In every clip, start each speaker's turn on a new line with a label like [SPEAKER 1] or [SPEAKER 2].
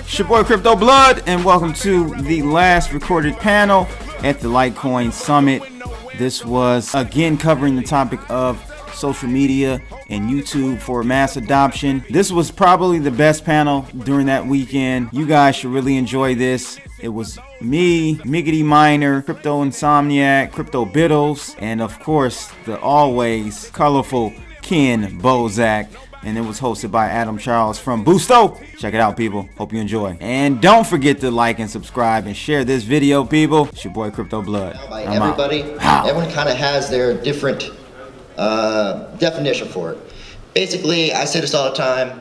[SPEAKER 1] It's your boy Crypto Blood, and welcome to the last recorded panel at the Litecoin Summit. This was again covering the topic of social media and YouTube for mass adoption. This was probably the best panel during that weekend. You guys should really enjoy this. It was me, Miggity Miner, Crypto Insomniac, Crypto Beetles, and of course the always colorful Ken Bozak. And it was hosted by Adam Charles from Boosto. Check it out, people. Hope you enjoy. And don't forget to like and subscribe and share this video, people. It's your boy Crypto Blood.
[SPEAKER 2] Everybody, everyone kind of has their different definition for it. Basically, I say this all the time.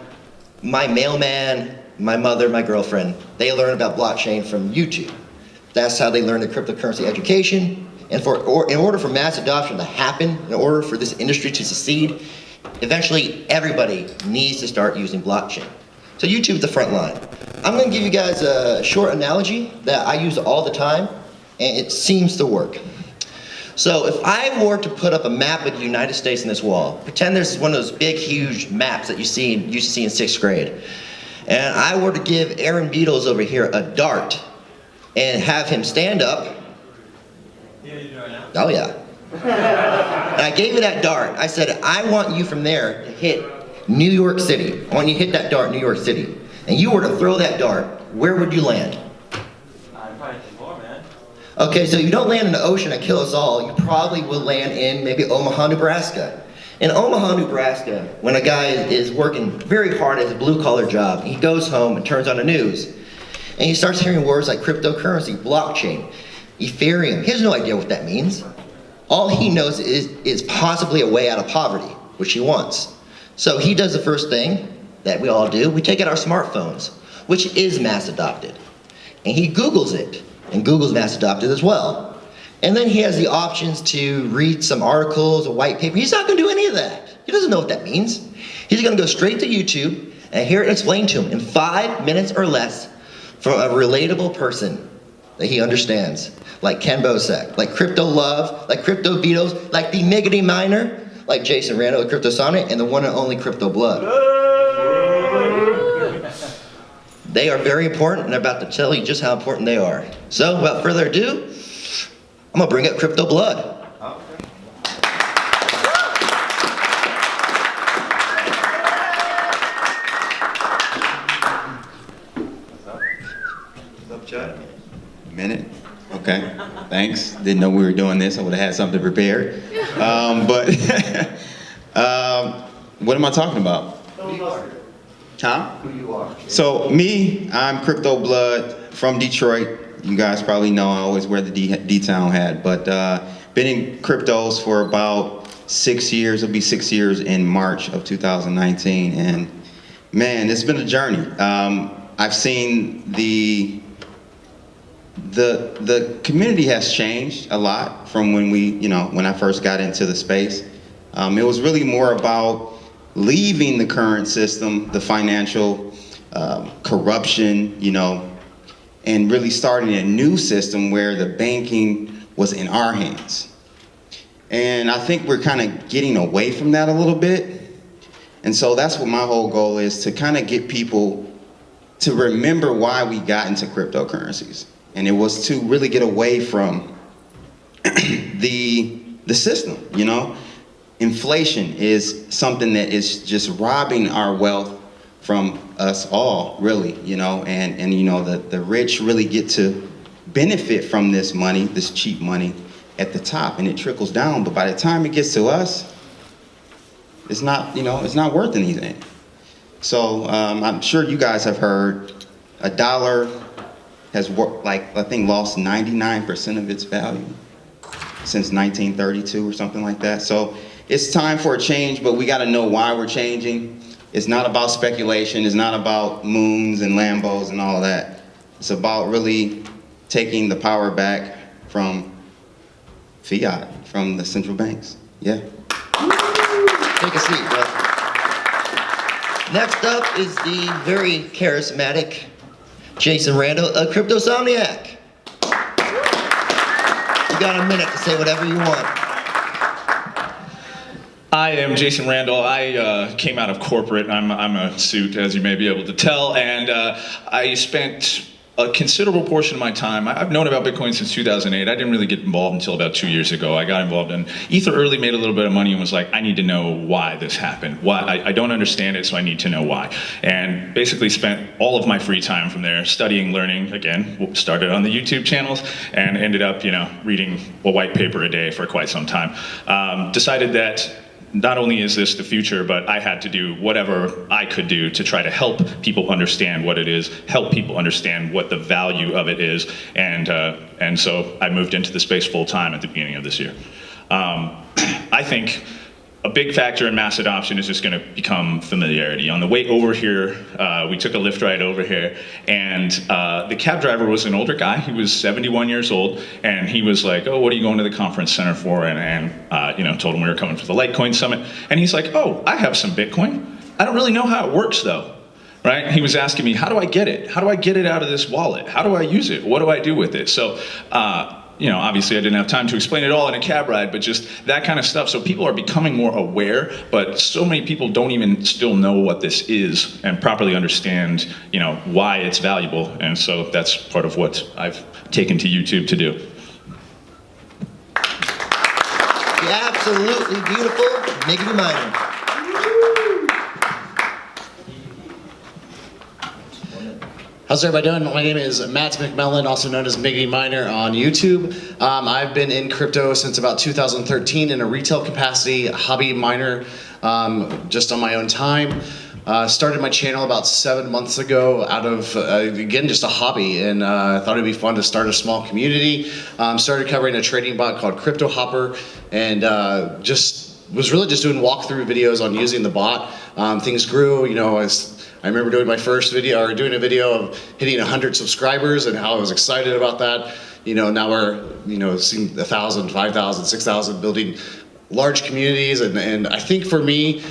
[SPEAKER 2] My mailman, my mother, my girlfriend, they learn about blockchain from YouTube. That's how they learn the cryptocurrency education. And in order for mass adoption to happen, in order for this industry to succeed, eventually everybody needs to start using blockchain. So YouTube's the front line. I'm going to give you guys a short analogy that I use all the time, and it seems to work. So if I were to put up a map of the United States in this wall, pretend there's one of those big, huge maps that used to see in 6th grade, and I were to give Aaron Beetles over here a dart and have him stand up. Oh yeah. And I gave you that dart. I said, I want you from there to hit New York City. I want you to hit that dart in New York City. And you were to throw that dart, where would you land?
[SPEAKER 3] I'd probably think more, man.
[SPEAKER 2] Okay, so you don't land in the ocean and kill us all. You probably will land in maybe Omaha, Nebraska. In Omaha, Nebraska, when a guy is working very hard at his blue-collar job, he goes home and turns on the news. And he starts hearing words like cryptocurrency, blockchain, Ethereum. He has no idea what that means. All he knows is possibly a way out of poverty, which he wants. So he does the first thing that we all do. We take out our smartphones, which is mass adopted. And he Googles it, and Google's mass adopted as well. And then he has the options to read some articles, a white paper. He's not gonna do any of that. He doesn't know what that means. He's gonna go straight to YouTube and hear it explained to him in 5 minutes or less from a relatable person that he understands. Like Ken Bozak, like Crypto Love, like Crypto Beetles, like the Miggity Miner, like Jason Randall with Crypto Sonic, and the one and only Crypto Blood. They are very important, and I'm about to tell you just how important they are. So, without further ado, I'm gonna bring up Crypto Blood.
[SPEAKER 1] What's up, Chad? Minute? Okay, thanks. Didn't know we were doing this. I would have had something prepared. But what am I talking about?
[SPEAKER 2] Who you are.
[SPEAKER 1] Huh?
[SPEAKER 2] Who you are.
[SPEAKER 1] So me, I'm Crypto Blood from Detroit. You guys probably know I always wear the D-Town hat, but been in cryptos for about 6 years. It'll be 6 years in March of 2019, and man, it's been a journey. I've seen the community has changed a lot from when when I first got into the space. It was really more about leaving the current system, the financial corruption, and really starting a new system where the banking was in our hands. And I think we're kind of getting away from that a little bit. And so that's what my whole goal is, to kind of get people to remember why we got into cryptocurrencies. And it was to really get away from the system, Inflation is something that is just robbing our wealth from us all, really, and the rich really get to benefit from this money, this cheap money at the top, and it trickles down, but by the time it gets to us, it's not, it's not worth anything. So I'm sure you guys have heard a dollar has I think lost 99% of its value since 1932 or something like that. So it's time for a change, but we got to know why we're changing. It's not about speculation. It's not about moons and Lambos and all of that. It's about really taking the power back from fiat, from the central banks. Yeah.
[SPEAKER 2] Take a seat, bro. Next up is the very charismatic Jason Randall, a Cryptosomniac. You got a minute to say whatever you want.
[SPEAKER 4] I am Jason Randall. I came out of corporate. I'm a suit, as you may be able to tell, and I spent a considerable portion of my time. I've known about Bitcoin since 2008. I didn't really get involved until about 2 years ago. I got involved in Ether early, made a little bit of money, and was like, I need to know why this happened. Why I don't understand it, so I need to know why. And basically spent all of my free time from there studying, learning. Again, started on the YouTube channels, and ended up, reading a white paper a day for quite some time. Decided that not only is this the future, but I had to do whatever I could do to try to help people understand what it is, help people understand what the value of it is, and so I moved into the space full time at the beginning of this year. I think a big factor in mass adoption is just going to become familiarity. On the way over here, we took a Lyft ride over here, and the cab driver was an older guy. He was 71 years old, and he was like, "Oh, what are you going to the conference center for?" And told him we were coming for the Litecoin summit. And he's like, "Oh, I have some Bitcoin. I don't really know how it works though." Right? He was asking me, "How do I get it? How do I get it out of this wallet? How do I use it? What do I do with it?" So. Obviously I didn't have time to explain it all in a cab ride, but just that kind of stuff. So people are becoming more aware, but so many people don't even still know what this is and properly understand, why it's valuable. And so that's part of what I've taken to YouTube to do.
[SPEAKER 2] Absolutely beautiful, Miggity Miner.
[SPEAKER 5] How's everybody doing? My name is Matt McMillan, also known as Miggity Miner on YouTube. I've been in crypto since about 2013 in a retail capacity, hobby miner, just on my own time. Started my channel about 7 months ago out of, again, just a hobby, and I thought it'd be fun to start a small community. Started covering a trading bot called Crypto Hopper, and was really just doing walkthrough videos on using the bot. Things grew, I remember doing my first video, or doing a video of hitting 100 subscribers and how I was excited about that. Now we're, seeing 1,000, 5,000, 6,000, building large communities. And I think for me,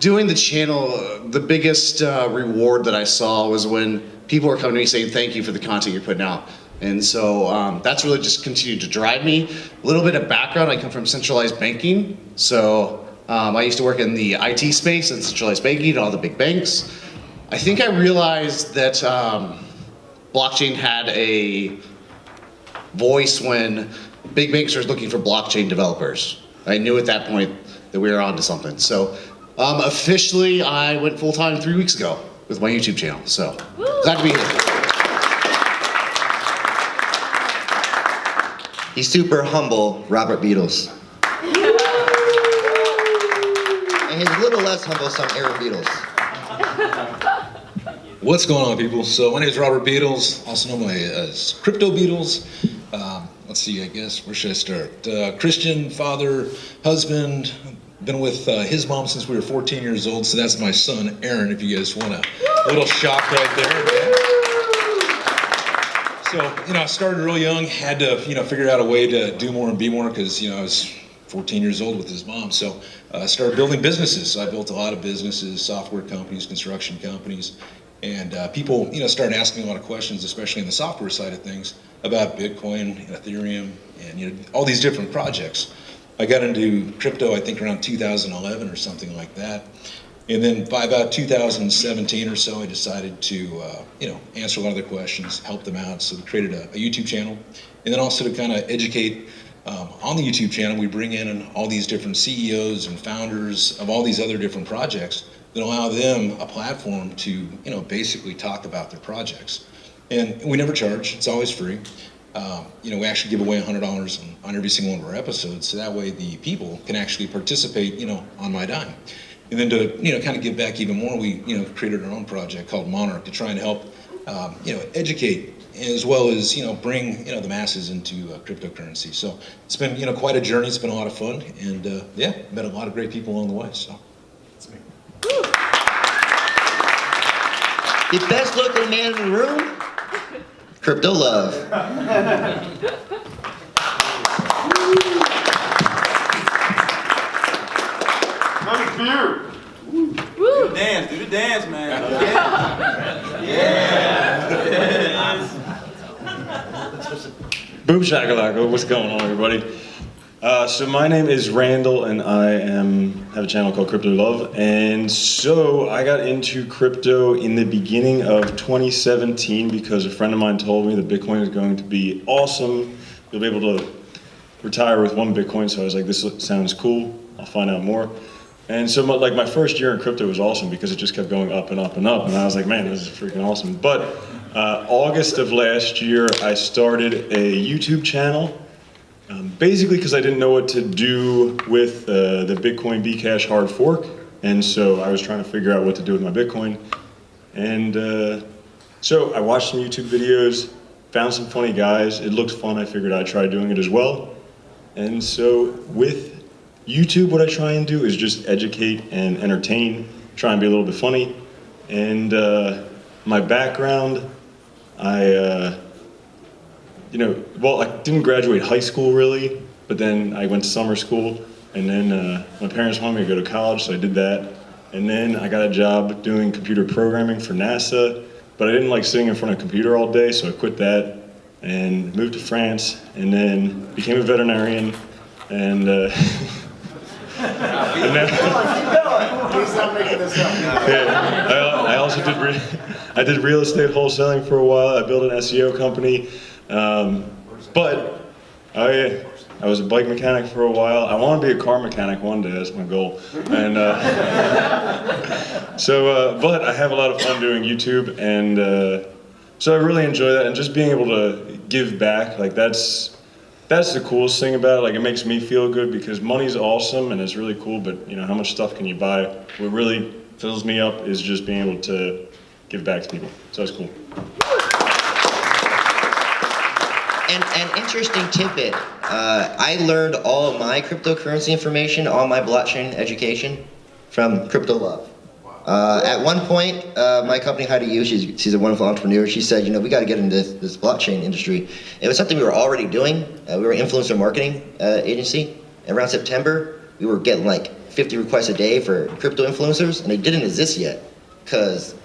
[SPEAKER 5] doing the channel, the biggest reward that I saw was when people were coming to me saying, "Thank you for the content you're putting out." And so that's really just continued to drive me. A little bit of background, I come from centralized banking. So I used to work in the IT space and centralized banking at all the big banks. I think I realized that blockchain had a voice when big banks were looking for blockchain developers. I knew at that point that we were onto something. So officially, I went full-time 3 weeks ago with my YouTube channel. So glad to be here.
[SPEAKER 2] He's super humble, Robert Beetles. And he's a little less humble, some Aaron Beetles.
[SPEAKER 6] What's going on, people? So my name is Robert Beetles, also known as Crypto Beetles. Let's see, I guess, where should I start? Christian, father, husband, been with his mom since we were 14 years old, so that's my son, Aaron, if you guys want a little shock right there. So, I started real young, had to, figure out a way to do more and be more, because, I was 14 years old with his mom. So I started building businesses. So I built a lot of businesses, software companies, construction companies. And people, started asking a lot of questions, especially in the software side of things, about Bitcoin, Ethereum, and all these different projects. I got into crypto, I think, around 2011 or something like that. And then by about 2017 or so, I decided to, answer a lot of their questions, help them out. So we created a YouTube channel, and then also to kind of educate. On the YouTube channel, we bring in all these different CEOs and founders of all these other different projects that allow them a platform to, basically talk about their projects. And we never charge; it's always free. We actually give away $100 on every single one of our episodes, so that way the people can actually participate, on my dime. And then to, kind of give back even more, we, created our own project called Monarch to try and help, educate, as well as, bring, the masses into cryptocurrency. So it's been, quite a journey. It's been a lot of fun, and met a lot of great people along the way. So that's me.
[SPEAKER 2] The best looking man in the room, Crypto Love.
[SPEAKER 3] Do the dance, man. Yeah.
[SPEAKER 4] Boom shakalaka, what's going on, everybody?
[SPEAKER 7] So my name is Randall, and I have a channel called Crypto Love. And so I got into crypto in the beginning of 2017 because a friend of mine told me that Bitcoin is going to be awesome. You'll be able to retire with one Bitcoin. So I was like, this sounds cool. I'll find out more. And so my first year in crypto was awesome because it just kept going up and up and up. And I was like, man, this is freaking awesome. But August of last year, I started a YouTube channel. Basically because I didn't know what to do with the Bitcoin Bcash hard fork, and so I was trying to figure out what to do with my Bitcoin. And so I watched some YouTube videos, found some funny guys, it looked fun, I figured I'd try doing it as well. And so with YouTube, what I try and do is just educate and entertain, try and be a little bit funny. And my background, I didn't graduate high school really, but then I went to summer school, and then my parents wanted me to go to college, so I did that. And then I got a job doing computer programming for NASA, but I didn't like sitting in front of a computer all day, so I quit that and moved to France, and then became a veterinarian, and I also did real estate wholesaling for a while. I built an SEO company. But I was a bike mechanic for a while. I want to be a car mechanic one day. That's my goal. And but I have a lot of fun doing YouTube, and so I really enjoy that. And just being able to give back, like that's the coolest thing about it. Like it makes me feel good because money's awesome and it's really cool. But you know, how much stuff can you buy? What really fills me up is just being able to give back to people. So it's cool.
[SPEAKER 2] An interesting tidbit, I learned all of my cryptocurrency information, all my blockchain education from Crypto Love. At one point, my company, Heidi, she's a wonderful entrepreneur, she said, we got to get into this blockchain industry. It was something we were already doing. We were an influencer marketing agency. Around September, we were getting like 50 requests a day for crypto influencers, and they didn't exist yet because,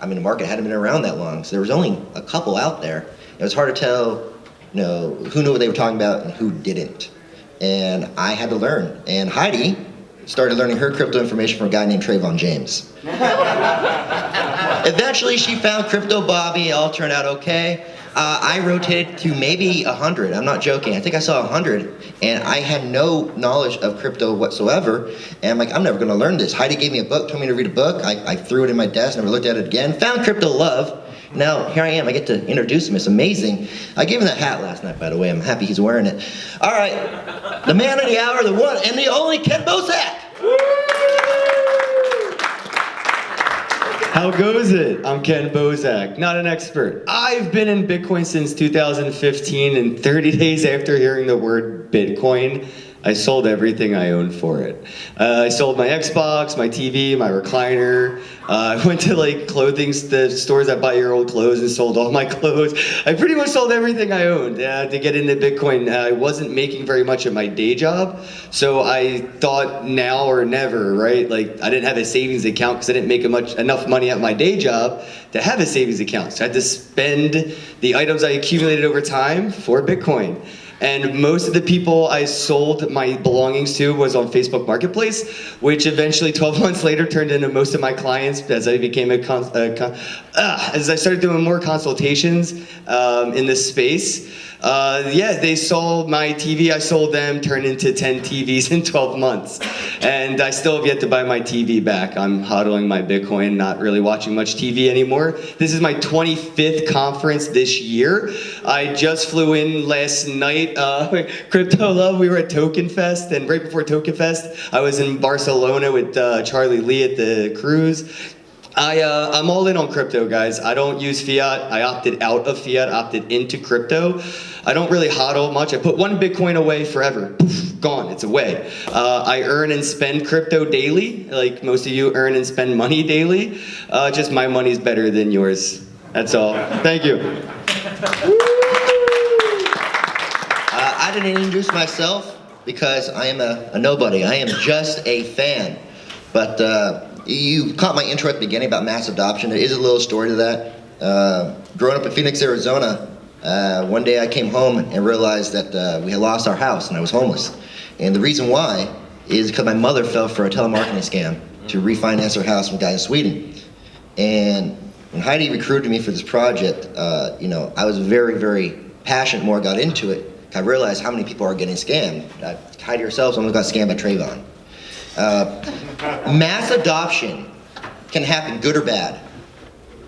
[SPEAKER 2] the market hadn't been around that long. So there was only a couple out there. It was hard to tell who knew what they were talking about and who didn't. And I had to learn. And Heidi started learning her crypto information from a guy named Trayvon James. Eventually she found Crypto Bobby, it all turned out okay. I rotated to maybe 100, I'm not joking. I think I saw 100, and I had no knowledge of crypto whatsoever. And I'm like, I'm never gonna learn this. Heidi gave me a book, told me to read a book. I threw it in my desk, never looked at it again. Found Crypto Love. Now, here I am, I get to introduce him, it's amazing. I gave him that hat last night, by the way, I'm happy he's wearing it. All right, the man of the hour, the one and the only Ken Bozak.
[SPEAKER 8] How goes it? I'm Ken Bozak, not an expert. I've been in Bitcoin since 2015, and 30 days after hearing the word Bitcoin, I sold everything I owned for it. I sold my Xbox, my TV, my recliner. I went to the stores that buy your old clothes and sold all my clothes. I pretty much sold everything I owned to get into Bitcoin. I wasn't making very much at my day job, so I thought now or never, right? I didn't have a savings account because I didn't make enough money at my day job to have a savings account. So I had to spend the items I accumulated over time for Bitcoin. And most of the people I sold my belongings to was on Facebook Marketplace, which eventually 12 months later turned into most of my clients as I became as I started doing more consultations in this space. They saw my TV, I sold them, turned into 10 TVs in 12 months. And I still have yet to buy my TV back. I'm hodling my Bitcoin, not really watching much TV anymore. This is my 25th conference this year. I just flew in last night, Crypto Love, we were at Token Fest, and right before Token Fest, I was in Barcelona with Charlie Lee at the cruise. I'm all in on crypto, guys. I don't use fiat. I opted out of fiat, opted into crypto. I don't really hodl much. I put one Bitcoin away forever. Poof, gone, it's away. I earn and spend crypto daily, like most of you earn and spend money daily. Just my money's better than yours. That's all. Thank you.
[SPEAKER 2] I didn't introduce myself because I am a nobody. I am just a fan. But you caught my intro at the beginning about mass adoption. There is a little story to that. Growing up in Phoenix, Arizona, one day I came home and realized that we had lost our house and I was homeless. And the reason why is because my mother fell for a telemarketing scam to refinance her house from a guy in Sweden. And when Heidi recruited me for this project, I was very, very passionate the more I got into it. I realized how many people are getting scammed. Heidi herself almost got scammed by Trayvon. Mass adoption can happen good or bad.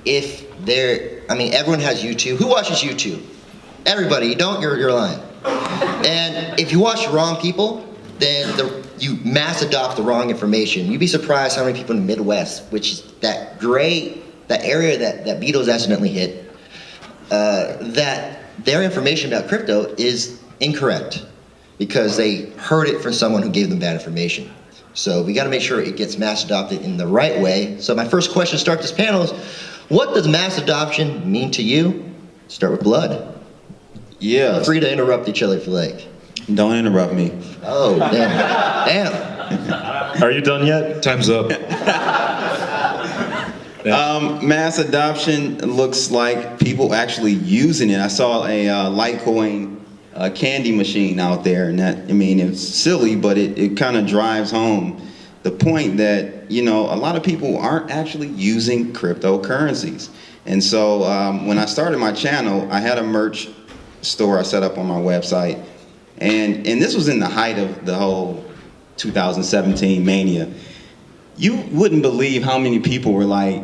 [SPEAKER 2] Everyone has YouTube. Who watches YouTube? Everybody. You don't, you're lying. And if you watch the wrong people, then you mass adopt the wrong information. You'd be surprised how many people in the Midwest, which is that area that Beetle's accidentally hit, that their information about crypto is incorrect because they heard it from someone who gave them bad information. So we got to make sure it gets mass adopted in the right way. So my first question to start this panel is, what does mass adoption mean to you? Start with Blood.
[SPEAKER 1] Yeah.
[SPEAKER 2] Free to interrupt each other if you like.
[SPEAKER 1] Don't interrupt me.
[SPEAKER 2] Oh, damn.
[SPEAKER 7] Are you done yet?
[SPEAKER 6] Time's up.
[SPEAKER 1] Mass adoption looks like people actually using it. I saw a Litecoin candy machine out there, and it's silly, but it kind of drives home the point that, a lot of people aren't actually using cryptocurrencies. And so when I started my channel, I had a merch store I set up on my website. And this was in the height of the whole 2017 mania. You wouldn't believe how many people were like,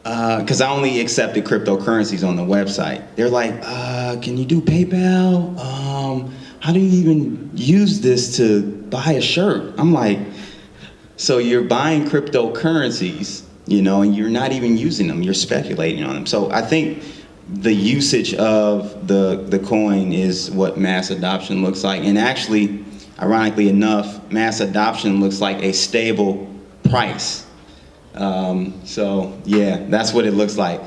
[SPEAKER 1] because I only accepted cryptocurrencies on the website. They're like, can you do PayPal? How do you even use this to buy a shirt? I'm like, so you're buying cryptocurrencies, and you're not even using them. You're speculating on them. So I think the usage of the coin is what mass adoption looks like. And actually, ironically enough, mass adoption looks like a stable price. So yeah, that's what it looks like.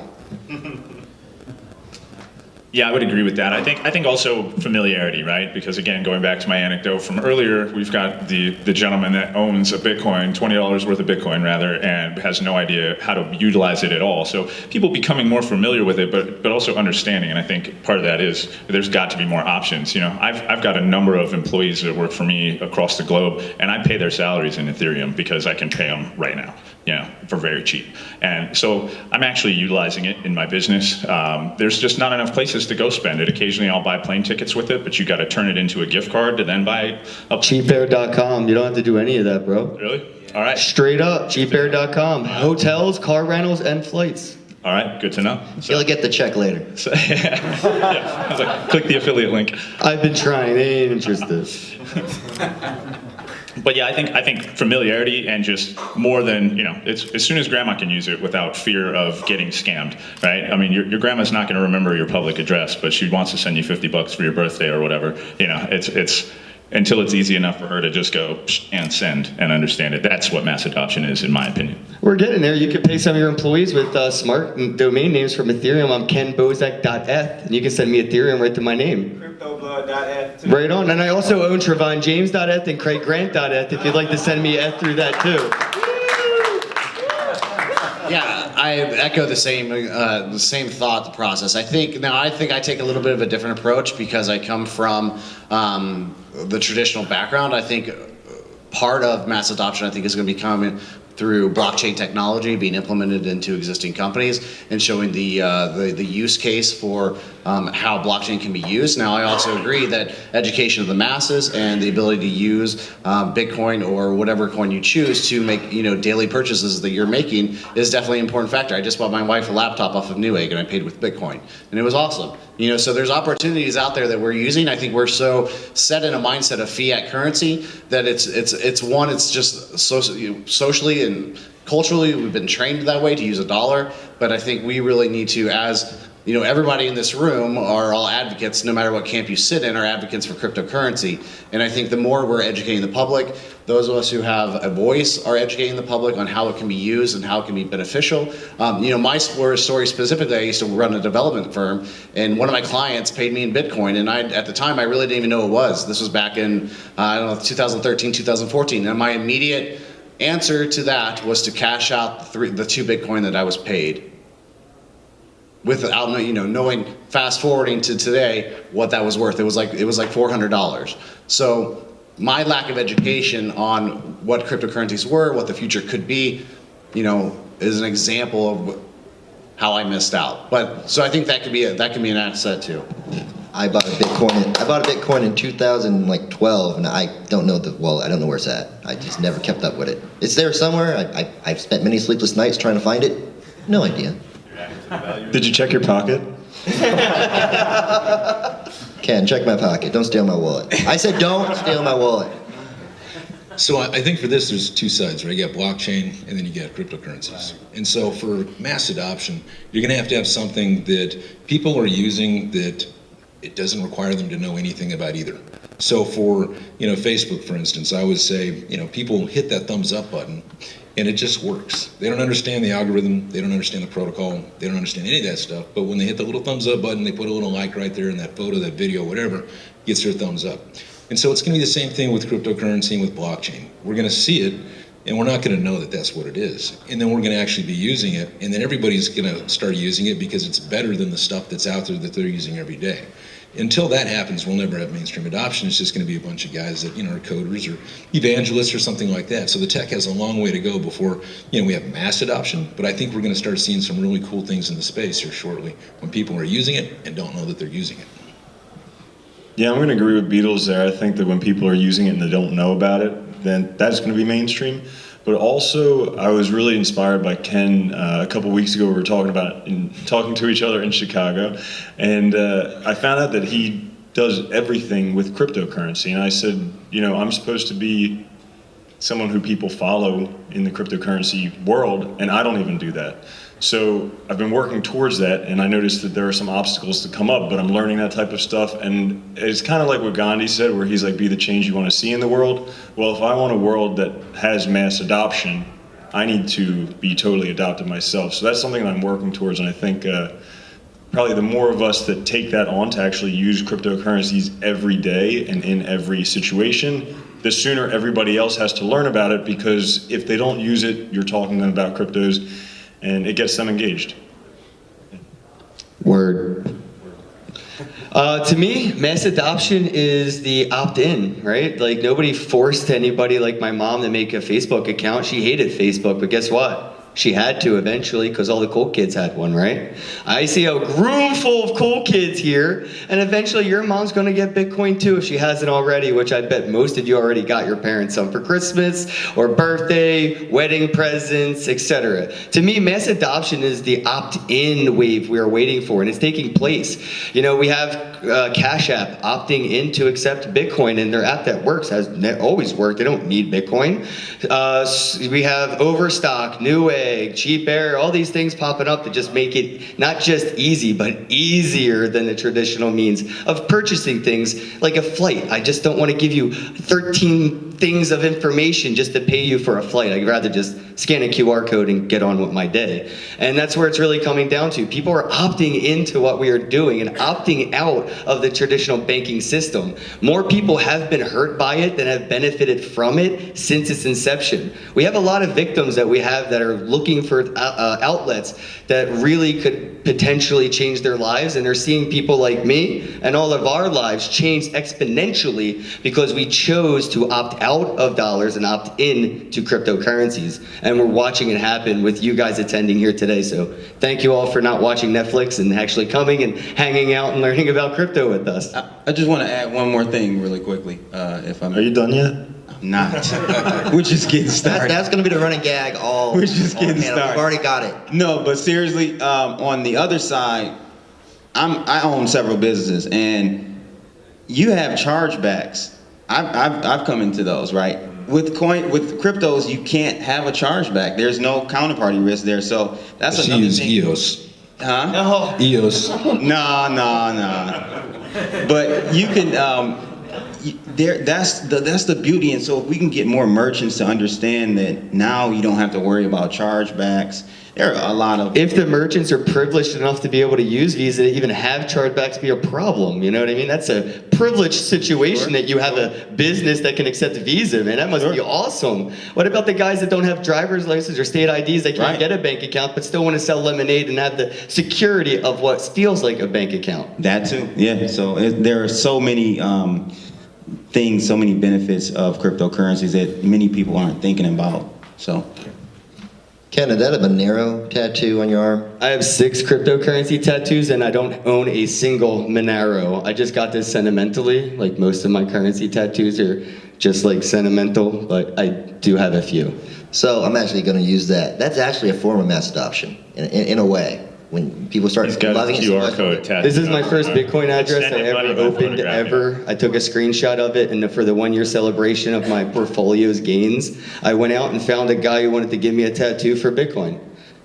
[SPEAKER 4] Yeah, I would agree with that. I think also familiarity, right? Because again, going back to my anecdote from earlier, we've got the gentleman that owns a Bitcoin, $20 worth of Bitcoin rather, and has no idea how to utilize it at all. So people becoming more familiar with it, but also understanding. And I think part of that is there's got to be more options. I've got a number of employees that work for me across the globe, and I pay their salaries in Ethereum because I can pay them right now, for very cheap. And so I'm actually utilizing it in my business. There's just not enough places to go spend it. Occasionally I'll buy plane tickets with it, but you got to turn it into a gift card to then buy a
[SPEAKER 8] Cheapair.com. You don't have to do any of that, bro.
[SPEAKER 4] Really? All right.
[SPEAKER 8] Straight up, cheapair.com. Hotels, car rentals, and flights.
[SPEAKER 4] All right, good to know.
[SPEAKER 2] You'll get the check later.
[SPEAKER 4] So, yeah. I was like, click the affiliate link.
[SPEAKER 8] I've been trying. They ain't interested.
[SPEAKER 4] But yeah, I think familiarity and just more than, it's as soon as grandma can use it without fear of getting scammed, right? I mean, your grandma's not going to remember your public address, but she wants to send you $50 for your birthday or whatever. It's until it's easy enough for her to just go and send and understand it. That's what mass adoption is, in my opinion.
[SPEAKER 8] We're getting there. You can pay some of your employees with smart domain names from Ethereum. I'm kenbozak.eth, and you can send me Ethereum right to my name.
[SPEAKER 3] CryptoBlood.eth too.
[SPEAKER 8] Right on. And I also own TrevonJames.eth and CraigGrant.eth if you'd like to send me eth through that too.
[SPEAKER 5] Yeah, I echo the same thought process. I think I take a little bit of a different approach because I come from the traditional background. I think part of mass adoption, is going to be coming through blockchain technology being implemented into existing companies and showing the use case for how blockchain can be used. Now, I also agree that education of the masses and the ability to use Bitcoin or whatever coin you choose to make daily purchases that you're making is definitely an important factor. I just bought my wife a laptop off of Newegg and I paid with Bitcoin, and it was awesome. So there's opportunities out there that we're using. I think we're so set in a mindset of fiat currency that it's just socially and culturally we've been trained that way to use a dollar. But I think we really need to, as everybody in this room are all advocates, no matter what camp you sit in, are advocates for cryptocurrency. And I think the more we're educating the public, those of us who have a voice are educating the public on how it can be used and how it can be beneficial. My story specifically, I used to run a development firm, and one of my clients paid me in Bitcoin, and at the time I really didn't even know it was. This was back in 2013, 2014, and my immediate answer to that was to cash out the 2 Bitcoin that I was paid, without knowing, fast forwarding to today, what that was worth. It was like $400. So my lack of education on what cryptocurrencies were, what the future could be, is an example of how I missed out. But so I think that could be an asset too.
[SPEAKER 2] I bought a Bitcoin in 2012, and I don't know I don't know where it's at. I just never kept up with it. It's there somewhere. I've spent many sleepless nights trying to find it. No idea.
[SPEAKER 7] Did you check your pocket?
[SPEAKER 2] Ken, check my pocket. Don't steal my wallet. I said don't steal my wallet.
[SPEAKER 6] So I think for this, there's two sides, right? You got blockchain, and then you got cryptocurrencies. And so for mass adoption, you're going to have something that people are using that it doesn't require them to know anything about either. So for Facebook, for instance, I would say people hit that thumbs up button, and it just works. They don't understand the algorithm, they don't understand the protocol, they don't understand any of that stuff. But when they hit the little thumbs up button, they put a little like right there, and that photo, that video, whatever, gets their thumbs up. And so it's going to be the same thing with cryptocurrency and with blockchain. We're going to see it, and we're not going to know that that's what it is. And then we're going to actually be using it, and then everybody's going to start using it because it's better than the stuff that's out there that they're using every day. Until that happens, we'll never have mainstream adoption. It's just going to be a bunch of guys that are coders or evangelists or something like that. So the tech has a long way to go before we have mass adoption. But I think we're going to start seeing some really cool things in the space here shortly when people are using it and don't know that they're using it.
[SPEAKER 7] Yeah, I'm going to agree with Beetles there. I think that when people are using it and they don't know about it, then that's going to be mainstream. But also, I was really inspired by Ken a couple weeks ago. We were talking to each other in Chicago, and I found out that he does everything with cryptocurrency. And I said, I'm supposed to be someone who people follow in the cryptocurrency world, and I don't even do that. So I've been working towards that, and I noticed that there are some obstacles to come up, but I'm learning that type of stuff. And it's kind of like what Gandhi said, where he's like, be the change you want to see in the world. Well, if I want a world that has mass adoption, I need to be totally adopted myself. So that's something that I'm working towards, and I think probably the more of us that take that on to actually use cryptocurrencies every day and in every situation, the sooner everybody else has to learn about it, because if they don't use it, you're talking to them about cryptos, and it gets them engaged.
[SPEAKER 8] Word. To me, mass adoption is the opt-in, right? Like, nobody forced anybody like my mom to make a Facebook account. She hated Facebook, but guess what? She had to eventually, because all the cool kids had one, right? I see a room full of cool kids here, and eventually your mom's gonna get Bitcoin too if she hasn't already, which I bet most of you already got your parents some for Christmas or birthday, wedding presents, etc. To me, mass adoption is the opt-in wave we are waiting for, and it's taking place. We have Cash App opting in to accept Bitcoin, and their app that works has always worked. They don't need Bitcoin. We have Overstock, Newegg, Cheap Air, all these things popping up to just make it not just easy, but easier than the traditional means of purchasing things like a flight. I just don't want to give you 13 things of information just to pay you for a flight. I'd rather just scan a QR code and get on with my day. And that's where it's really coming down to. People are opting into what we are doing and opting out of the traditional banking system. More people have been hurt by it than have benefited from it since its inception. We have a lot of victims that we have that are looking for outlets that really could potentially change their lives, and they're seeing people like me and all of our lives change exponentially because we chose to opt out of dollars and opt in to cryptocurrencies. And we're watching it happen with you guys attending here today. So thank you all for not watching Netflix and actually coming and hanging out and learning about crypto with us.
[SPEAKER 1] I just want to add one more thing really quickly, if I'm.
[SPEAKER 7] Are you done yet?
[SPEAKER 1] I'm not. We're just getting started.
[SPEAKER 2] That's going to be the running gag all.
[SPEAKER 1] We're just getting
[SPEAKER 2] We've
[SPEAKER 1] started.
[SPEAKER 2] already got it.
[SPEAKER 1] No, but seriously, on the other side, I own several businesses, and you have chargebacks. I've come into those, right? With cryptos, you can't have a chargeback. There's no counterparty risk there, so that's
[SPEAKER 6] She
[SPEAKER 1] another
[SPEAKER 6] use
[SPEAKER 1] thing.
[SPEAKER 6] EOS.
[SPEAKER 1] Huh?
[SPEAKER 2] No.
[SPEAKER 6] EOS.
[SPEAKER 1] No. But you can. That's the beauty, and so if we can get more merchants to understand that now you don't have to worry about chargebacks. There are a lot of.
[SPEAKER 8] If the merchants are privileged enough to be able to use Visa to even have chargebacks be a problem, you know what I mean? That's a privileged situation that you have a business that can accept Visa, man. That must be awesome. What about the guys that don't have driver's licenses or state IDs that can't get a bank account but still want to sell lemonade and have the security of what feels like a bank account?
[SPEAKER 1] That too, yeah. So there are so many things, so many benefits of cryptocurrencies that many people aren't thinking about. So.
[SPEAKER 2] Ken, is that a Monero tattoo on your arm?
[SPEAKER 8] I have 6 cryptocurrency tattoos and I don't own a single Monero. I just got this sentimentally, like most of my currency tattoos are just like sentimental, but I do have a few.
[SPEAKER 2] So I'm actually going to use that. That's actually a form of mass adoption, in a way. When people start
[SPEAKER 7] He's got
[SPEAKER 2] loving
[SPEAKER 7] a
[SPEAKER 2] it so
[SPEAKER 7] QR
[SPEAKER 2] much.
[SPEAKER 7] code tattooed.
[SPEAKER 8] This is my first Bitcoin address I
[SPEAKER 7] Sending money
[SPEAKER 8] ever
[SPEAKER 7] by
[SPEAKER 8] opened
[SPEAKER 7] photograph,
[SPEAKER 8] ever. I took a screenshot of it, and for the 1-year celebration of my portfolio's gains, I went out and found a guy who wanted to give me a tattoo for Bitcoin.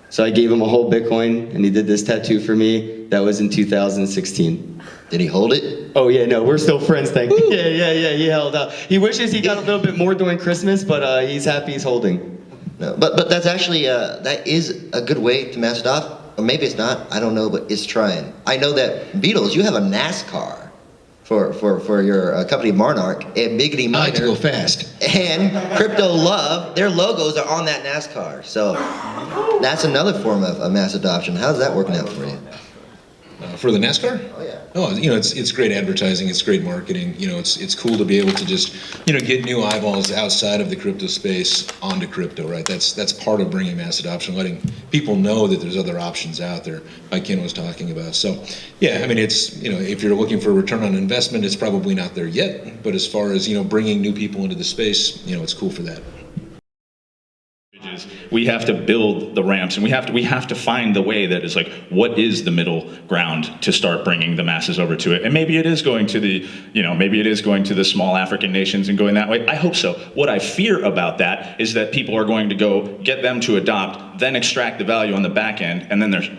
[SPEAKER 8] So I gave him a whole Bitcoin, and he did this tattoo for me. That was in 2016.
[SPEAKER 2] Did he hold it?
[SPEAKER 8] Oh yeah, no, we're still friends, thank you. Yeah, he held out. He wishes he got a little bit more during Christmas, but he's happy he's holding.
[SPEAKER 2] No, but that's actually, that is a good way to mass adopt. Or maybe it's not, I don't know, but it's trying. I know that Beetles, you have a NASCAR for your company Monarch, and Biggity
[SPEAKER 6] I like to
[SPEAKER 2] Miner,
[SPEAKER 6] go fast.
[SPEAKER 2] and Crypto Love, their logos are on that NASCAR. So that's another form of mass adoption. How's that working out for you?
[SPEAKER 6] For the NASCAR?
[SPEAKER 2] Oh, yeah.
[SPEAKER 6] Oh, it's great advertising. It's great marketing. It's cool to be able to just get new eyeballs outside of the crypto space onto crypto, right? That's part of bringing mass adoption, letting people know that there's other options out there, like Ken was talking about. So, yeah, I mean, it's if you're looking for a return on investment, it's probably not there yet. But as far as bringing new people into the space, it's cool for that.
[SPEAKER 4] We have to build the ramps, and we have to find the way that is like, what is the middle ground to start bringing the masses over to it? And maybe it is going to the small African nations and going that way. I hope so. What I fear about that is that people are going to go get them to adopt, then extract the value on the back end, and then there's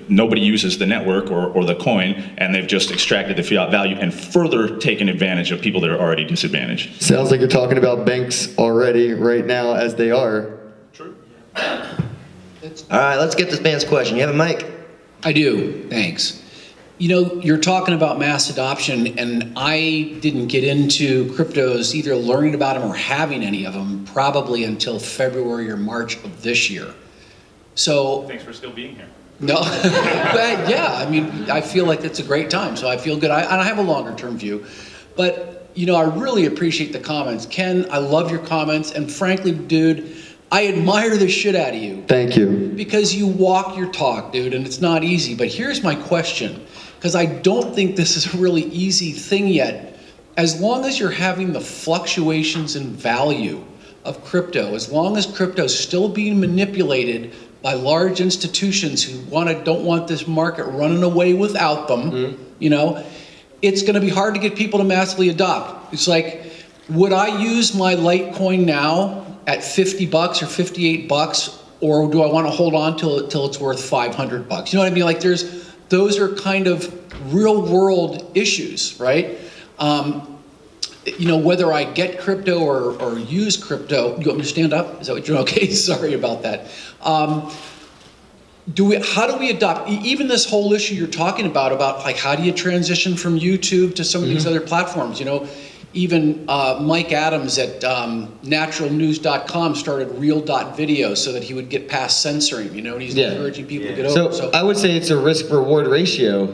[SPEAKER 4] nobody uses the network or the coin, and they've just extracted the fiat value and further taken advantage of people that are already disadvantaged.
[SPEAKER 8] Sounds like you're talking about banks already right now as they are.
[SPEAKER 2] All right, let's get this man's question. You have a mic?
[SPEAKER 9] I do, thanks. You're talking about mass adoption, and I didn't get into cryptos, either learning about them or having any of them, probably until February or March of this year. So,
[SPEAKER 4] Thanks for still being here.
[SPEAKER 9] no, but yeah, I mean, I feel like it's a great time, so I feel good. I have a longer term view, but I really appreciate the comments. Ken, I love your comments, and frankly, dude, I admire the shit out of you.
[SPEAKER 8] Thank you.
[SPEAKER 9] Because you walk your talk, dude, and it's not easy. But here's my question, because I don't think this is a really easy thing yet. As long as you're having the fluctuations in value of crypto, as long as crypto is still being manipulated by large institutions who don't want this market running away without them, it's going to be hard to get people to massively adopt. It's like, would I use my Litecoin now at $50 or $58, or do I want to hold on till it's worth $500? You know what I mean? Like those are kind of real world issues, right? Whether I get crypto or use crypto. You want me to stand up? Is that what you're okay? Sorry about that. How do we adopt even this whole issue you're talking about like how do you transition from YouTube to some of these other platforms? Even Mike Adams at naturalnews.com started real.video so that he would get past censoring, and he's encouraging people to get over.
[SPEAKER 8] So I would say it's a risk-reward ratio.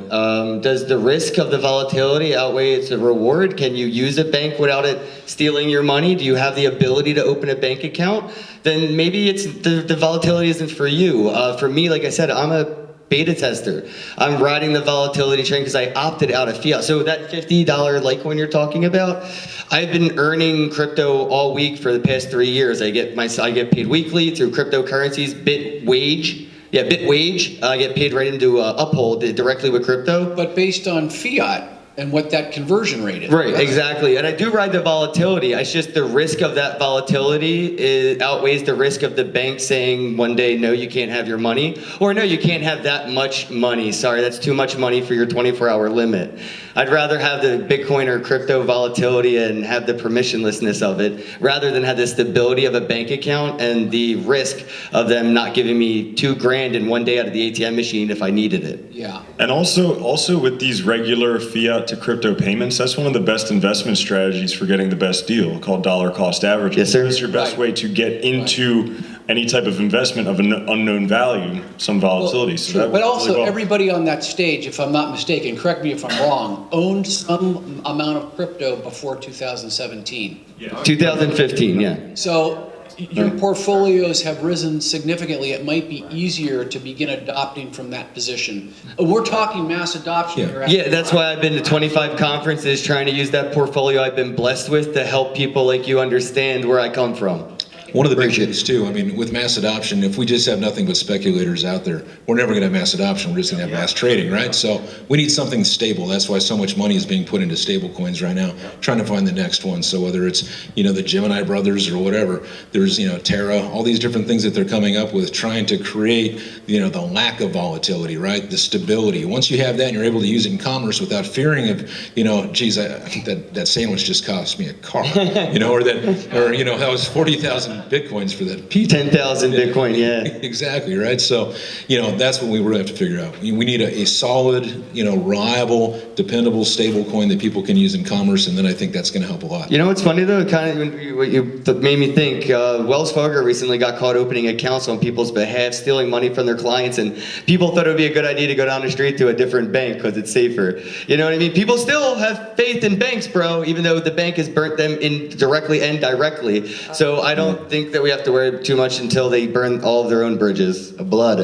[SPEAKER 8] Does the risk of the volatility outweigh its reward? Can you use a bank without it stealing your money? Do you have the ability to open a bank account? Then maybe it's the volatility isn't for you. For me, like I said, I'm a beta tester. I'm riding the volatility train because I opted out of fiat. So that $50 Litecoin you're talking about, I've been earning crypto all week for the past 3 years. I get paid weekly through cryptocurrencies, Bitwage. Yeah, Bitwage. I get paid right into Uphold directly with crypto.
[SPEAKER 9] But based on fiat and what that conversion rate is.
[SPEAKER 8] Right, exactly. And I do ride the volatility. It's just the risk of that volatility outweighs the risk of the bank saying one day, no, you can't have your money. Or no, you can't have that much money. Sorry, that's too much money for your 24-hour limit. I'd rather have the Bitcoin or crypto volatility and have the permissionlessness of it rather than have the stability of a bank account and the risk of them not giving me $2,000 in one day out of the ATM machine if I needed it.
[SPEAKER 9] Yeah.
[SPEAKER 7] And also with these regular fiat to crypto payments, that's one of the best investment strategies for getting the best deal, called dollar cost averaging.
[SPEAKER 8] Yes, sir.
[SPEAKER 7] It's your best way to get into any type of investment of an unknown value, some volatility. So that
[SPEAKER 9] But
[SPEAKER 7] works
[SPEAKER 9] also,
[SPEAKER 7] really well.
[SPEAKER 9] everybody on that stage, if I'm not mistaken, correct me if I'm wrong, owned some amount of crypto before 2017.
[SPEAKER 8] 2015, yeah.
[SPEAKER 9] So your portfolios have risen significantly. It might be easier to begin adopting from that position. We're talking mass adoption here.
[SPEAKER 8] Yeah, that's why I've been to 25 conferences trying to use that portfolio I've been blessed with to help people like you understand where I come from.
[SPEAKER 6] One of the big things too, I mean, with mass adoption, if we just have nothing but speculators out there, we're never gonna have mass adoption, we're just gonna have mass trading, right? So we need something stable. That's why so much money is being put into stable coins right now, trying to find the next one. So whether it's, the Gemini brothers or whatever, there's, Terra, all these different things that they're coming up with, trying to create, the lack of volatility, right? The stability. Once you have that and you're able to use it in commerce without fearing of, geez, that sandwich just cost me a car, that was 40,000 Bitcoins for that pizza.
[SPEAKER 8] 10,000 Bitcoin, yeah.
[SPEAKER 6] Exactly, right? So, that's what we really have to figure out. We need a solid, reliable, dependable, stable coin that people can use in commerce, and then I think that's going to help a lot.
[SPEAKER 8] You know what's funny though? What you made me think, Wells Fargo recently got caught opening accounts on people's behalf, stealing money from their clients, and people thought it would be a good idea to go down the street to a different bank because it's safer. You know what I mean? People still have faith in banks, bro, even though the bank has burnt them directly and directly. So I don't think that we have to worry too much until they burn all of their own bridges.
[SPEAKER 2] Blood,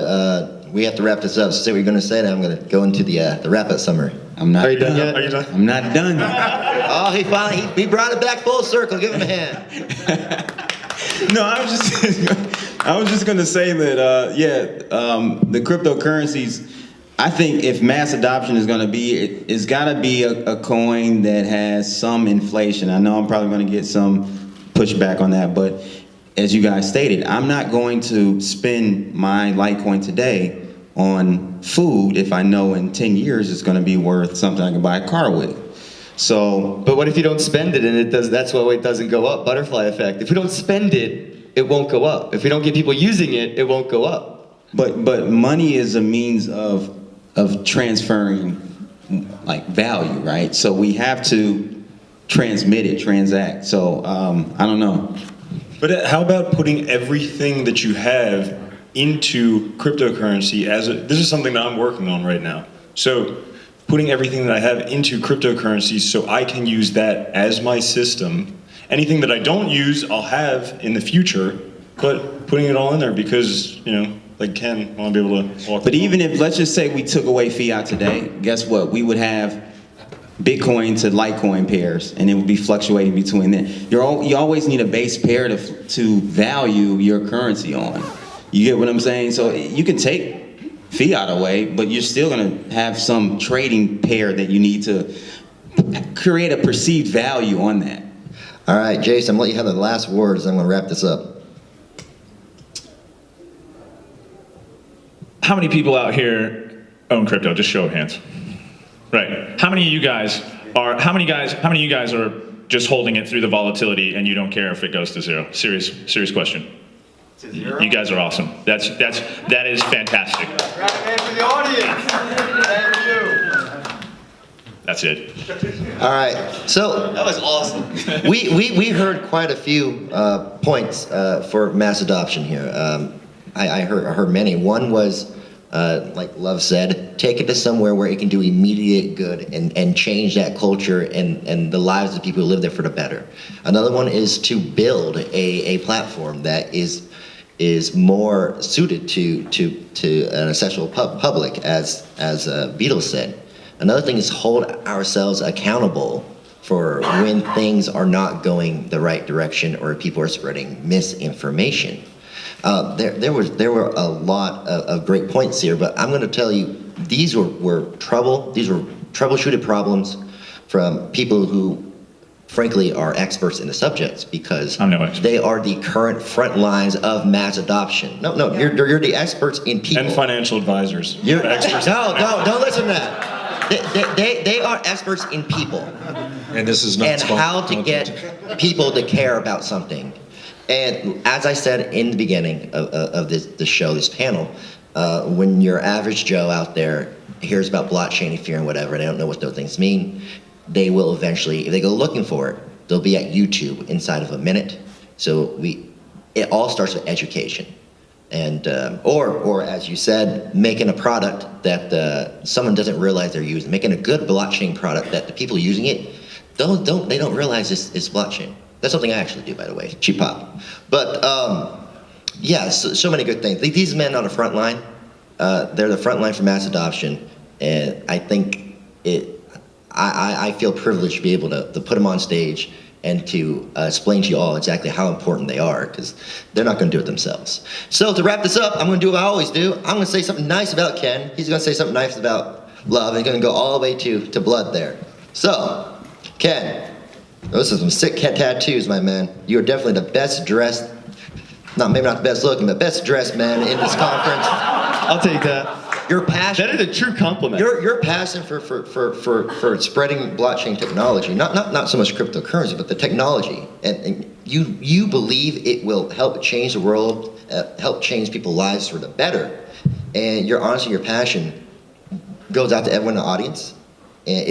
[SPEAKER 2] we have to wrap this up. So say what you're going to say, and I'm going to go into the wrap-up summary.
[SPEAKER 1] I'm not
[SPEAKER 8] Are you done yet?
[SPEAKER 7] Are you done?
[SPEAKER 1] I'm not done.
[SPEAKER 2] Oh, he brought it back full circle. Give him a hand.
[SPEAKER 1] No, I was just gonna say that the cryptocurrencies. I think if mass adoption is gonna be, it's gotta be a coin that has some inflation. I know I'm probably gonna get some pushback on that, but as you guys stated, I'm not going to spend my Litecoin today on food if I know in 10 years it's gonna be worth something I can buy a car with. So,
[SPEAKER 8] But what if you don't spend it and it does? That's why it doesn't go up. Butterfly effect. If we don't spend it, it won't go up. If we don't get people using it, it won't go up.
[SPEAKER 1] but money is a means of transferring like value, right? So we have to transact. So I don't know.
[SPEAKER 7] But how about putting everything that you have into cryptocurrency this is something that I'm working on right now. So putting everything that I have into cryptocurrency so I can use that as my system. Anything that I don't use, I'll have in the future, but putting it all in there because, like Ken, I want to be able to walk.
[SPEAKER 1] But even if, let's just say we took away fiat today, guess what? We would have Bitcoin to Litecoin pairs, and it would be fluctuating between them. You always need a base pair to value your currency on. You get what I'm saying? So you can take fiat away, but you're still gonna have some trading pair that you need to create a perceived value on that.
[SPEAKER 2] All right, Jason, I'm going to let you have the last words. I'm going to wrap this up.
[SPEAKER 4] How many people out here own crypto? Just show of hands. Right. How many of you guys are just holding it through the volatility and you don't care if it goes to zero? Serious question. You guys are awesome. That is fantastic.
[SPEAKER 3] For the audience. Thank you.
[SPEAKER 4] That's it.
[SPEAKER 2] All right, so
[SPEAKER 5] That was awesome.
[SPEAKER 2] we heard quite a few points for mass adoption here. I heard many. One was, like Love said, take it to somewhere where it can do immediate good and change that culture and the lives of people who live there for the better. Another one is to build a platform that is more suited to an accessible public, as Beetle said. Another thing is hold ourselves accountable for when things are not going the right direction or people are spreading misinformation. There were a lot of great points here, but I'm going to tell you these were troubleshooted problems from people who frankly are experts in the subjects because
[SPEAKER 4] I'm no expert.
[SPEAKER 2] they are the current front lines of mass adoption. No, you're the experts in people.
[SPEAKER 7] And financial advisors.
[SPEAKER 2] You're
[SPEAKER 7] experts.
[SPEAKER 2] No, don't listen to that. They are experts in people
[SPEAKER 6] And this is not
[SPEAKER 2] and how to
[SPEAKER 6] content.
[SPEAKER 2] get people to care about something. And as I said in the beginning of this show, this panel, when your average Joe out there hears about blockchain, Ethereum, whatever, and they don't know what those things mean, they will eventually, if they go looking for it, they'll be at YouTube inside of a minute. So it all starts with education. And or as you said, making a product that someone doesn't realize they're using, making a good blockchain product that the people using it they don't realize it's blockchain. That's something I actually do, by the way, cheap pop. But yeah, so many good things. These men on the front line, they're the front line for mass adoption, and I think I feel privileged to be able to put them on stage and to explain to you all exactly how important they are, because they're not going to do it themselves. So to wrap this up, I'm going to do what I always do. I'm going to say something nice about Ken. He's going to say something nice about love, and he's going to go all the way to blood there. So, Ken, those are some sick tattoos, my man. You are definitely the best dressed, maybe not the best looking, but best dressed man in this conference.
[SPEAKER 8] I'll take that.
[SPEAKER 2] Your passion.
[SPEAKER 8] That is a true compliment.
[SPEAKER 2] Your passion for spreading blockchain technology, not so much cryptocurrency, but the technology, and you believe it will help change the world, help change people's lives for the better, and your honesty, your passion goes out to everyone in the audience, and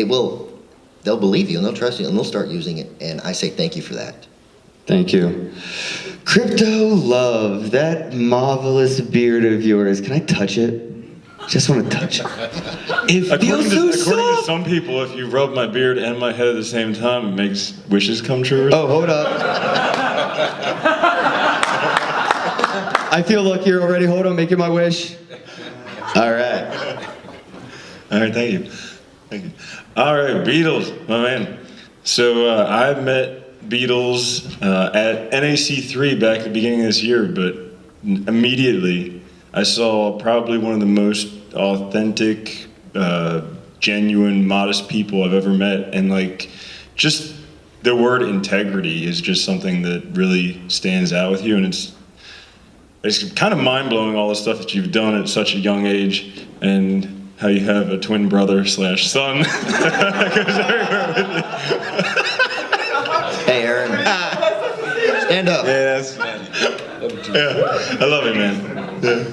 [SPEAKER 2] they'll believe you and they'll trust you and they'll start using it, and I say thank you for that.
[SPEAKER 8] Thank you. Crypto Love, that marvelous beard of yours, can I touch it? Just want to touch it. It feels so soft.
[SPEAKER 7] According to some people, if you rub my beard and my head at the same time, it makes wishes come true.
[SPEAKER 8] Oh, hold up. I feel luckier already. Hold on, making my wish. All right.
[SPEAKER 7] All right, thank you. Thank you. All right, Beatles, my man. So I met Beatles at NAC3 back at the beginning of this year, but immediately I saw probably one of the most authentic, genuine, modest people I've ever met, and like, just the word integrity is just something that really stands out with you, and it's kind of mind-blowing, all the stuff that you've done at such a young age, and how you have a twin brother / son.
[SPEAKER 2] Hey, Aaron. Stand up.
[SPEAKER 7] Yeah, that's yeah, I love it, man. Yeah.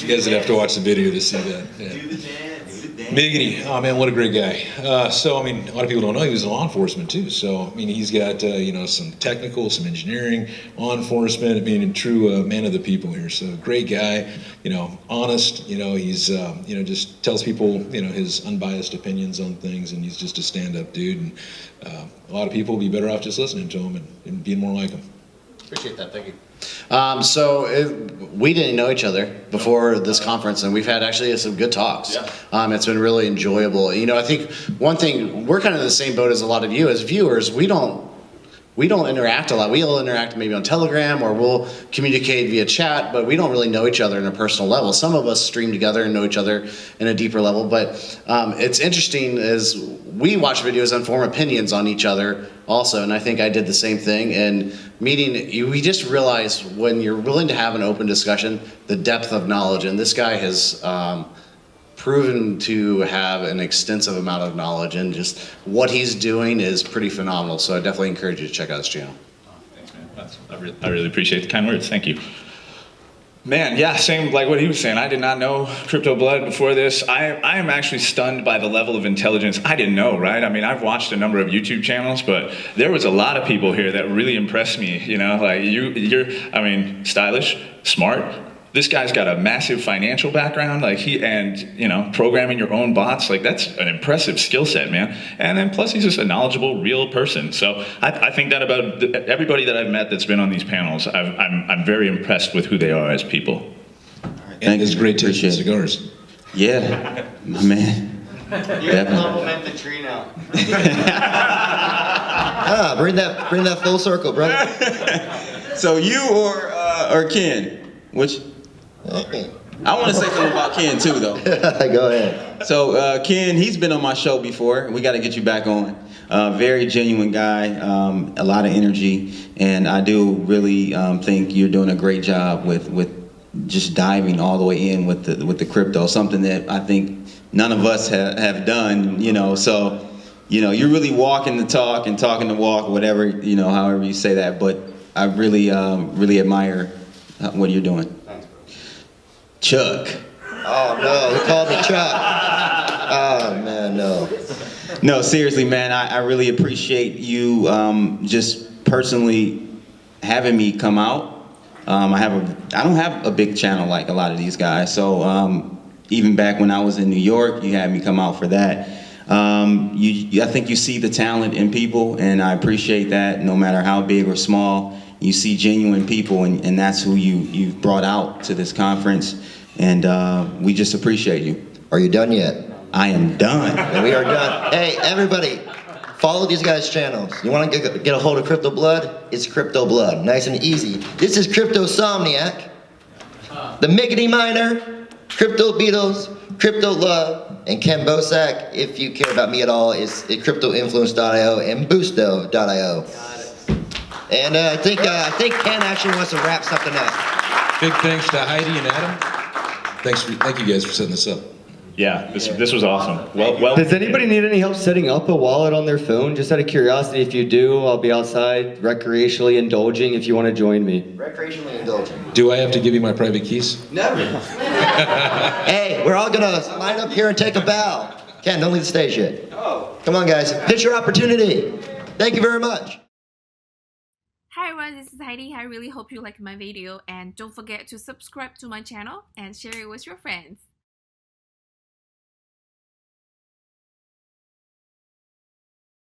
[SPEAKER 6] You guys would have to watch the video to see that. Yeah.
[SPEAKER 1] Do the dance.
[SPEAKER 6] Miggity, oh man, what a great guy. So, I mean, a lot of people don't know he was in law enforcement too. So, I mean, he's got, some technical, some engineering, law enforcement, I mean, a true man of the people here. So, great guy, honest, he's, just tells people, his unbiased opinions on things, and he's just a stand-up dude. And a lot of people would be better off just listening to him and being more like him.
[SPEAKER 5] Appreciate that, thank you. We didn't know each other before this conference, and we've had actually some good talks. Yeah. It's been really enjoyable. I think one thing, we're kind of in the same boat as a lot of you as viewers. We don't interact a lot. We'll interact maybe on Telegram, or we'll communicate via chat, but we don't really know each other on a personal level. Some of us stream together and know each other in a deeper level, but it's interesting as we watch videos and form opinions on each other also, and I think I did the same thing. And meeting you, we just realize when you're willing to have an open discussion, the depth of knowledge, and this guy has proven to have an extensive amount of knowledge, and just what he's doing is pretty phenomenal. So I definitely encourage you to check out his channel.
[SPEAKER 4] Thanks, man. I really appreciate the kind words. Thank you. Man, yeah, same like what he was saying. I did not know Crypto Blood before this. I am actually stunned by the level of intelligence. I didn't know, right? I mean, I've watched a number of YouTube channels, but there was a lot of people here that really impressed me. Like you're stylish, smart. This guy's got a massive financial background, programming your own bots, that's an impressive skill set, man. And then plus he's just a knowledgeable, real person. So I think that about everybody that I've met that's been on these panels. I'm very impressed with who they are as people.
[SPEAKER 6] And it's great to taste cigars.
[SPEAKER 1] Yeah, my man.
[SPEAKER 3] You have to compliment the tree now.
[SPEAKER 2] Bring that full circle, brother.
[SPEAKER 1] So you or Ken, which? I want to say something about Ken too, though.
[SPEAKER 2] Go ahead.
[SPEAKER 1] So Ken, he's been on my show before. We got to get you back on. Very genuine guy, a lot of energy, and I do really think you're doing a great job with just diving all the way in with the crypto. Something that I think none of us have done. So you're really walking the talk and talking the walk, whatever however you say that. But I really admire what you're doing. Chuck.
[SPEAKER 2] Oh no, he called me Chuck. Oh man, no.
[SPEAKER 1] No, seriously, man, I really appreciate you just personally having me come out. I don't have a big channel like a lot of these guys. So even back when I was in New York, you had me come out for that. I think you see the talent in people, and I appreciate that. No matter how big or small, you see genuine people, and that's who you've brought out to this conference. And we just appreciate you.
[SPEAKER 2] Are you done yet?
[SPEAKER 1] I am done.
[SPEAKER 2] And we are done. Hey, everybody, follow these guys' channels. You want to get a hold of Crypto Blood? It's Crypto Blood. Nice and easy. This is Crypto Somniac, the Miggity Miner, Crypto Beatles, Crypto Love, and Ken Bozak. If you care about me at all, it's at CryptoInfluence.io and Boosto.io. And I think Ken actually wants to wrap something up.
[SPEAKER 6] Big thanks to Heidi and Adam. Thank you guys for setting this up.
[SPEAKER 7] Yeah, this was awesome. Well.
[SPEAKER 8] Does anybody need any help setting up a wallet on their phone? Just out of curiosity, if you do, I'll be outside recreationally indulging if you want to join me.
[SPEAKER 2] Recreationally indulging.
[SPEAKER 6] Do I have to give you my private keys?
[SPEAKER 2] Never. Hey, we're all gonna line up here and take a bow. Ken, don't leave the stage yet. Oh. Come on, guys. Pitch your opportunity. Thank you very much.
[SPEAKER 10] Hi everyone, this is Heidi. I really hope you like my video, and don't forget to subscribe to my channel and share it with your friends.